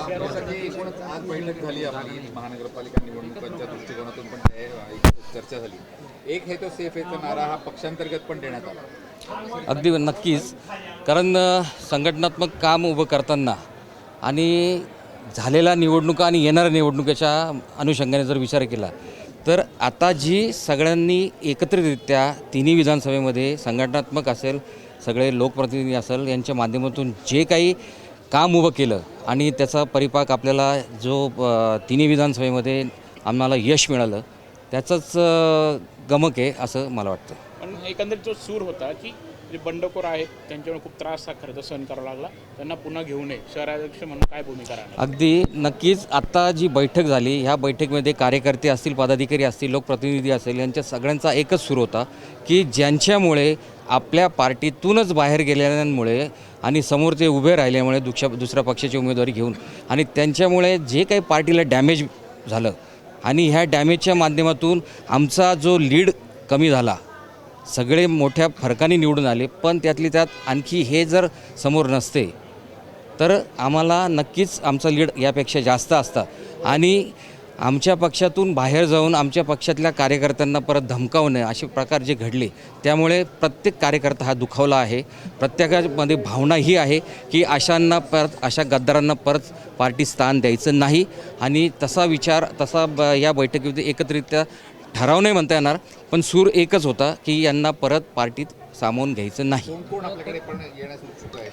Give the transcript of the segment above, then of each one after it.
आपल्यासाठी एकूणच आज बैठक झाली आपली महानगरपालिका निवडणुकांच्या दृष्टिकोनातून पण चर्चा झाली. एक हे तो सेफ याचा नारा हा पक्षांतर्गत पण देण्यात आला. अगदी नक्कीच, कारण संघटनात्मक काम उभं करताना आणि झालेल्या निवडणुका आणि येणाऱ्या निवडणुकीच्या अनुषंगाने जर विचार केला तर आता जी सगळ्यांनी एकत्रितरित्या तिन्ही विधानसभेमध्ये संघटनात्मक असेल, सगळे लोकप्रतिनिधी असेल, यांच्या माध्यमातून जे काही काम उभं केलं आणि त्याचा परिपाक आपल्याला जो तिन्ही विधानसभेमध्ये आम्हाला यश मिळालं त्याचंच गमक आहे असं मला वाटतं. पण एकंदरीत जो सूर होता की जे बंडखोर आहेत त्यांच्यामुळे खूप त्रास हा खर्च सहन करावा लागला, त्यांना पुन्हा घेऊ नये, शहराध्यक्ष म्हणून काय भूमिका राहणार? अगदी नक्कीच. आत्ता जी बैठक झाली ह्या बैठकीमध्ये कार्यकर्ते असतील, पदाधिकारी असतील, लोकप्रतिनिधी असतील, यांच्या सगळ्यांचा एकच सूर होता की ज्यांच्यामुळे आपल्या पार्टीतूनच बाहेर गेलेल्यांमुळे आणि समोर ते उभे राहिल्यामुळे दुसऱ्या पक्षाची उमेदवारी घेऊन आणि त्यांच्यामुळे जे काही पार्टीला डॅमेज झालं आणि ह्या डॅमेजच्या माध्यमातून आमचा जो लीड कमी झाला, सगळे मोठ्या फरकाने निवडून आले, पण त्यातली त्यात आणखी हे जर समोर नसते तर आम्हाला नक्कीच आमचा लीड यापेक्षा जास्त असता आणि आमच्या पक्षातून बाहेर जाऊन आमच्या पक्षातल्या कार्यकर्त्यांना परत धमकावणं असे प्रकार जे घडले त्यामुळे प्रत्येक कार्यकर्ता हा दुखावला आहे. प्रत्येकामध्ये भावना ही आहे की अशा गद्दारांना परत पार्टी स्थान द्यायचं नाही आणि तसा विचार या बैठकीमध्ये एकत्रितरित्या ठराव नाही म्हणता येणार, पण सूर एकच होता की यांना परत पार्टीत सामावून घ्यायचं नाही. कोण आपल्याकडे पण येण्यास आहे?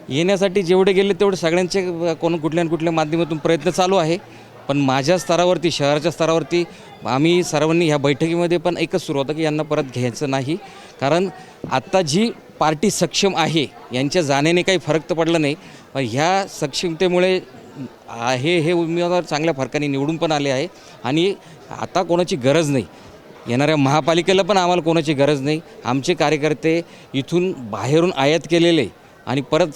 येण्यासाठी जेवढे गेले तेवढे सगळ्यांचे कुठल्या न कुठल्या माध्यमातून प्रयत्न चालू आहे, पण माझ्या स्तरावरती, शहराच्या स्तरावरती आम्ही सर्वांनी ह्या बैठकीमध्ये पण एकच सुरू होतं की यांना परत घ्यायचं नाही. कारण आत्ता जी पार्टी सक्षम आहे यांच्या जाण्याने काही फरक तर पडला नाही, पण ह्या सक्षमतेमुळे हे उमेदवार चांगल्या फरकाने निवडून पण आले आहे आणि आता कोणाची गरज नाही. येणाऱ्या महापालिकेला पण आम्हाला कोणाची गरज नाही. आमचे कार्यकर्ते इथून बाहेरून आयात केलेले आणि परत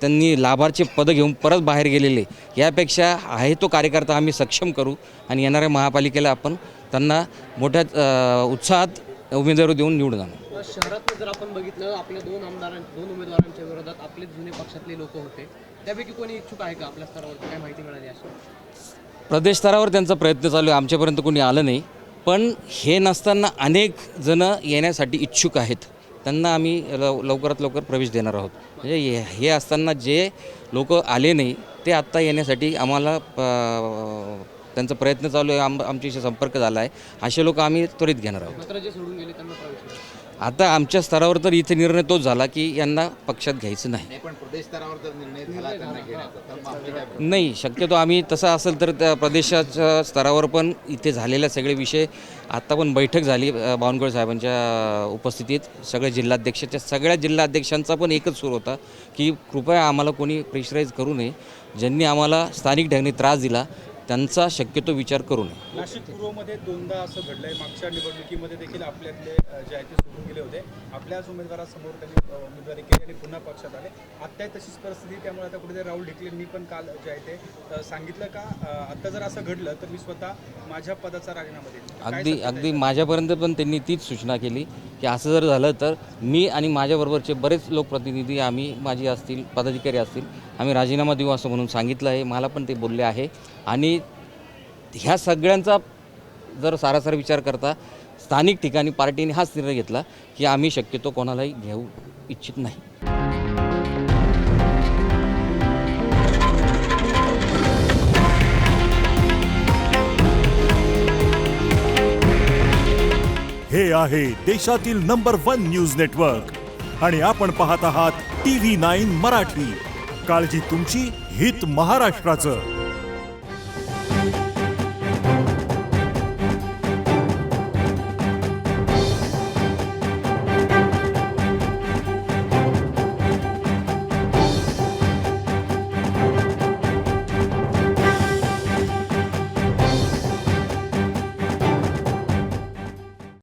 त्यांनी लाभार्थी पदं घेऊन परत बाहेर गेलेले, यापेक्षा आहे तो कार्यकर्ता आम्ही सक्षम करू आणि येणाऱ्या महापालिकेला आपण त्यांना मोठ्या उत्साहात उमेदवारी देऊन निवडून आणू. शहरात जर आपण बघितलं, आपल्या दोन उमेदवारांच्या विरोधात आपले जुने पक्षातले लोक होते, त्यापैकी कोणी इच्छुक आहे का? आपल्या स्तरावरती काय माहिती मिळाली असेल? प्रदेश स्तरावर त्यांचा प्रयत्न चालू आहे, आमच्यापर्यंत कोणी आलं नाही, पण हे नसताना अनेक जणं येण्यासाठी इच्छुक आहेत. त्यांना आम्ही लवकरात लवकर प्रवेश देणार आहोत. म्हणजे हे असताना जे लोक आले नाही ते आत्ता येण्यासाठी आम्हाला त्यांचा प्रयत्न चालू आहे, आमच्याशी संपर्क झाला आहे, असे लोक आम्ही त्वरित घेणार आहोत. मात्र जे सोडून गेले त्यांना प्रवेश आता आमच्या स्तरावर तर इथे निर्णय तोच झाला की यांना पक्षात घ्यायचं नाही. पण प्रदेश स्तरावर जर निर्णय झाला त्यांना घेण्याचा तर मग आपली काय? नाही, शक्यतो आम्ही तसं असेल तर त्या प्रदेशाच्या स्तरावर पण इथे झालेले सगळे विषय, आत्ता पण बैठक झाली बावनकुळे साहेबांच्या उपस्थितीत, सगळ्या जिल्हाध्यक्षांचा पण एकच सूर होता की कृपया आम्हाला कोणी प्रेशराईज करू नये, ज्यांनी आम्हाला स्थानिक ढंगाने त्रास दिला त्यांचा शक्यतो विचार करू नये. नाशिक पूर्वमध्ये दोनदा असं घडलंय, मागच्या निवडणुकीमध्ये देखील आपल्यातले जे आहे ते सोडून गेले होते, आपल्याच उमेदवारासमोर त्यांनी उमेदवारी केली आणि पुन्हा पक्षात आले. आत्ताही तशीच परिस्थिती, त्यामुळे आता कुठेतरी राहुल ढिकलेंनी पण काल जे आहे ते सांगितलं का आत्ता जर असं घडलं तर मी स्वतः माझ्या पदाचा राजीनामा देईन. अगदी माझ्यापर्यंत पण त्यांनी तीच सूचना केली की असं जर झालं तर मी आणि माझ्याबरोबरचे बरेच लोकप्रतिनिधी, माझे असतील, पदाधिकारी असतील, आम्ही राजीनामा देऊ असं म्हणून सांगितलं आहे. मला पण ते बोलले आहे आणि ह्या सगळ्यांचा जर सारासार विचार करता स्थानिक ठिकाणी पार्टीने हाच निर्णय घेतला की आम्ही शक्यतो कोणालाही घेऊ इच्छित नाही. हे आहे देशातील नंबर 1 न्यूज नेटवर्क आणि आपण पाहत आहात TV9 मराठी. काळजी तुमची, हित महाराष्ट्राचं.